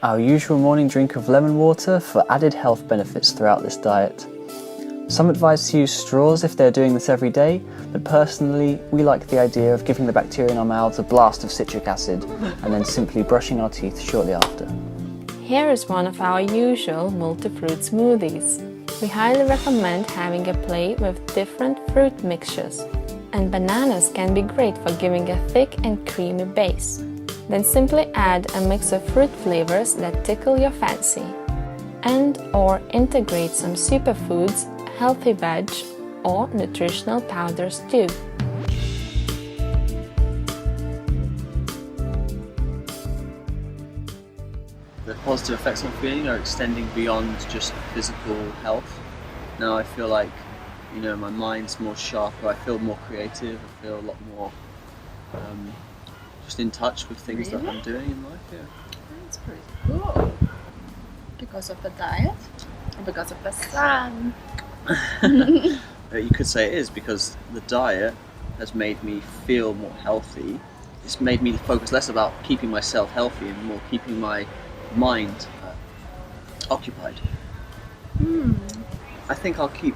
Our usual morning drink of lemon water for added health benefits throughout this diet. Some advise to use straws if they're doing this every day, but personally we like the idea of giving the bacteria in our mouths a blast of citric acid and then simply brushing our teeth shortly after. Here is one of our usual multi-fruit smoothies. We highly recommend having a plate with different fruit mixtures, and bananas can be great for giving a thick and creamy base. Then simply add a mix of fruit flavors that tickle your fancy, and or integrate some superfoods, healthy veg or nutritional powders too. The positive effects I'm feeling are extending beyond just physical health. Now I feel like, my mind's more sharper, I feel more creative, I feel a lot more just in touch with things that I'm doing in life. Yeah. That's pretty cool. Because of the diet? And because of the sun? You could say it is, because the diet has made me feel more healthy. It's made me focus less about keeping myself healthy and more keeping my mind occupied. I think I'll keep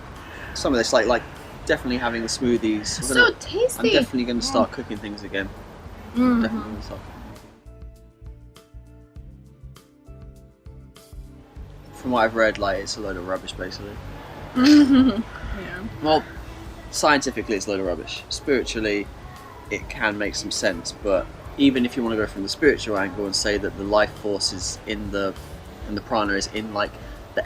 some of this, like definitely having the smoothies. So tasty! I'm definitely going to start cooking things again. Definitely going to start cooking things. From what I've read, it's a load of rubbish basically. Yeah. Well, scientifically it's a load of rubbish. Spiritually it can make some sense, but even if you want to go from the spiritual angle and say that the life force is in the prana is in the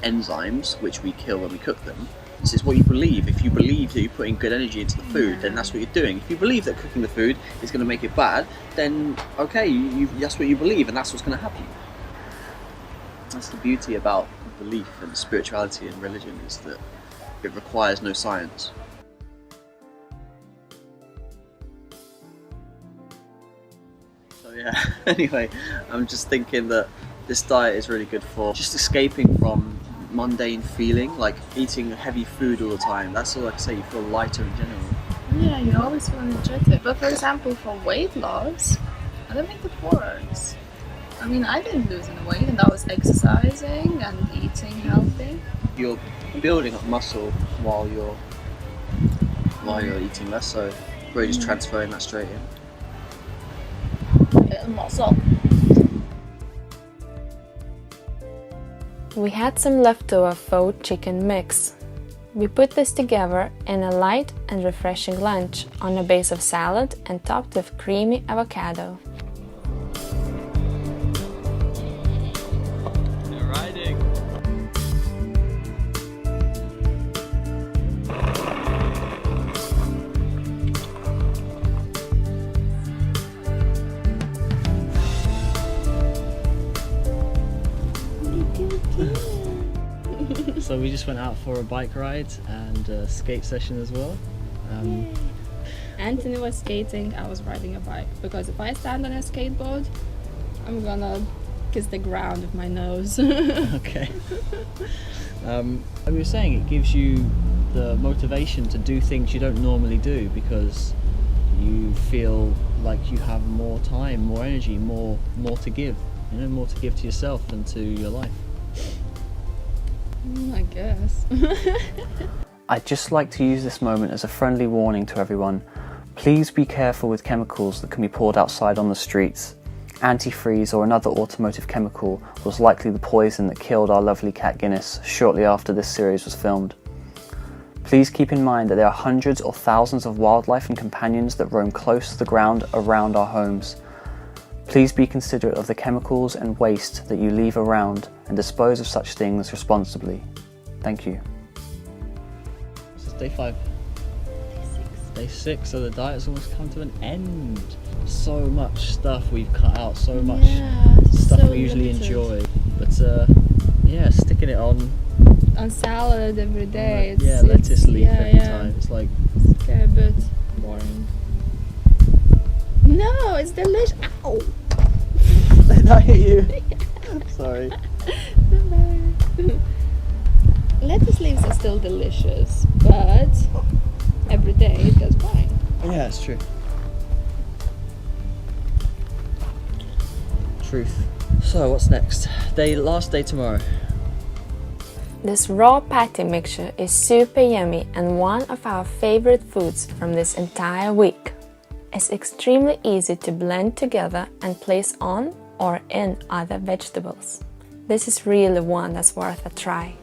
enzymes which we kill when we cook them, this is what you believe. If you believe that you're putting good energy into the food, then that's what you're doing. If you believe that cooking the food is going to make it bad, then okay, that's what you believe and that's what's going to happen. That's the beauty about belief and spirituality and religion, is that it requires no science. So yeah, anyway, I'm just thinking that this diet is really good for just escaping from mundane feeling, like eating heavy food all the time. That's all I can say, you feel lighter in general. Yeah, you always feel energetic. But for example, for weight loss, I don't think it works. I mean, I didn't lose any weight and I was exercising and eating healthy. You're building up muscle while you're eating less, so really just transferring that straight in. Muscle. We had some leftover faux chicken mix. We put this together in a light and refreshing lunch on a base of salad and topped with creamy avocado. You're riding. So we just went out for a bike ride and a skate session as well. Anthony was skating, I was riding a bike. Because if I stand on a skateboard, I'm gonna kiss the ground with my nose. Okay. We were saying it gives you the motivation to do things you don't normally do because you feel like you have more time, more energy, more to give. More to give to yourself and to your life. I guess. I'd just like to use this moment as a friendly warning to everyone. Please be careful with chemicals that can be poured outside on the streets. Antifreeze or another automotive chemical was likely the poison that killed our lovely cat Guinness shortly after this series was filmed. Please keep in mind that there are hundreds or thousands of wildlife and companions that roam close to the ground around our homes. Please be considerate of the chemicals and waste that you leave around and dispose of such things responsibly. Thank you. This is day 5. Day 6, so the diet's almost come to an end. So much stuff we've cut out, so much stuff so we usually limited. enjoy. But sticking it on Salad every day. Lettuce leaf every time. It's like it's a bit boring. No, it's delicious. Ow! Did I hit you? Sorry. Lettuce leaves are still delicious, but every day it goes fine. Yeah, it's true. Truth. So what's next? Last day tomorrow. This raw patty mixture is super yummy and one of our favorite foods from this entire week. It's extremely easy to blend together and place on or in other vegetables. This is really one that's worth a try.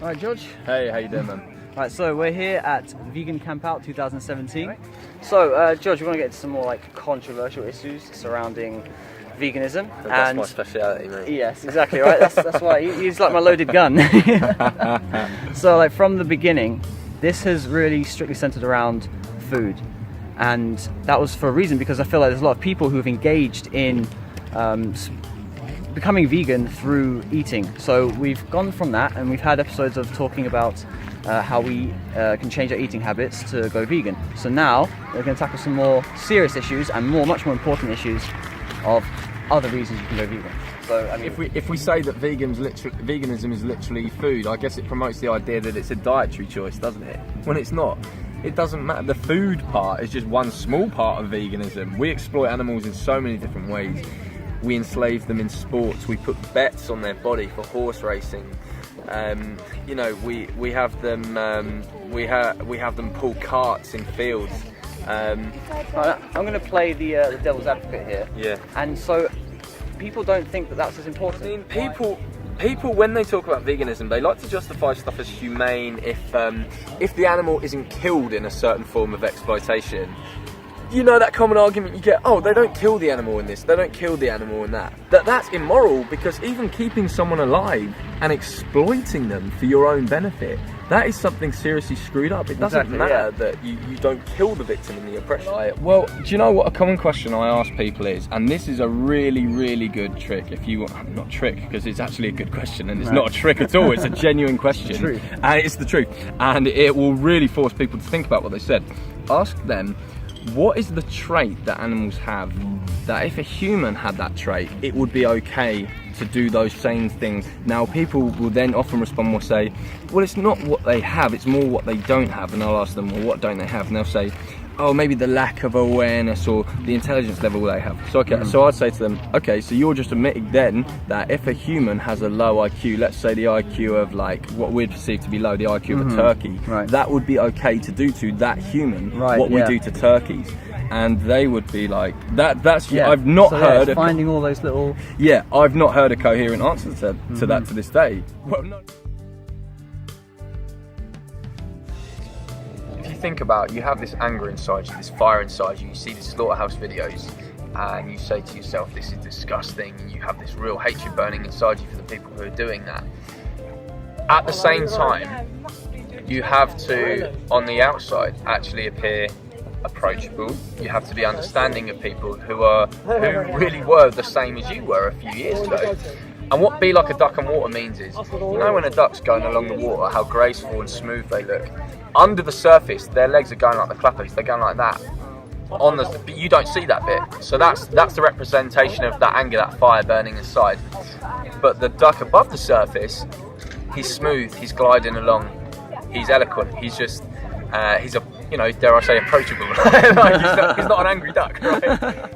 Alright, George. Hey, how you doing, man? Right, so we're here at Vegan Camp Out 2017. So, George, we want to get into some more like controversial issues surrounding veganism. That's my speciality, mate. Yes, exactly, right? That's why he's like my loaded gun. So, like from the beginning, this has really strictly centered around food, and that was for a reason, because I feel like there's a lot of people who have engaged in becoming vegan through eating. So we've gone from that, and we've had episodes of talking about how we can change our eating habits to go vegan. So now we're going to tackle some more serious issues and much more important issues of other reasons you can go vegan. So I mean, if we say that veganism is literally food, I guess it promotes the idea that it's a dietary choice, doesn't it? When it's not. It doesn't matter. The food part is just one small part of veganism. We exploit animals in so many different ways. We enslave them in sports. We put bets on their body for horse racing. You know, we have them we have them pull carts in fields. I'm going to play the devil's advocate here. Yeah. And so people don't think that that's as important. I mean, people when they talk about veganism, they like to justify stuff as humane if the animal isn't killed in a certain form of exploitation. You know that common argument you get, oh, they don't kill the animal in this, they don't kill the animal in that. That's immoral, because even keeping someone alive and exploiting them for your own benefit, that is something seriously screwed up. It doesn't matter that you don't kill the victim in the oppression. Well, do you know what a common question I ask people is, and this is a really, really good trick, if you want, not trick, because it's actually a good question, and it's not a trick at all, it's a genuine question. It's true. And it's the truth. And it will really force people to think about what they said. Ask them, what is the trait that animals have that if a human had that trait, it would be okay to do those same things? Now, people will then often respond, will say, well, it's not what they have, it's more what they don't have. And I'll ask them, well, what don't they have? And they'll say, oh, maybe the lack of awareness or the intelligence level they have. So so I'd say to them, okay, so you're just admitting then that if a human has a low IQ, let's say the IQ of like what we'd perceive to be low, the IQ of a turkey, that would be okay to do to that human what we do to turkeys. And they would be like, that's I've not heard finding all those little I've not heard a coherent answer to that to this day. Well, no. Think about, you have this anger inside you, this fire inside you, you see these slaughterhouse videos and you say to yourself, this is disgusting, and you have this real hatred burning inside you for the people who are doing that. At the same time, you have to, on the outside, actually appear approachable. You have to be understanding of people who really were the same as you were a few years ago. And what be like a duck on water means is, you know when a duck's going along the water, how graceful and smooth they look. Under the surface, their legs are going like the clappers, they're going like that. But you don't see that bit. So that's the representation of that anger, that fire burning inside. But the duck above the surface, he's smooth, he's gliding along, he's eloquent, he's just, he's a, you know, dare I say, approachable. Like he's not an angry duck, right?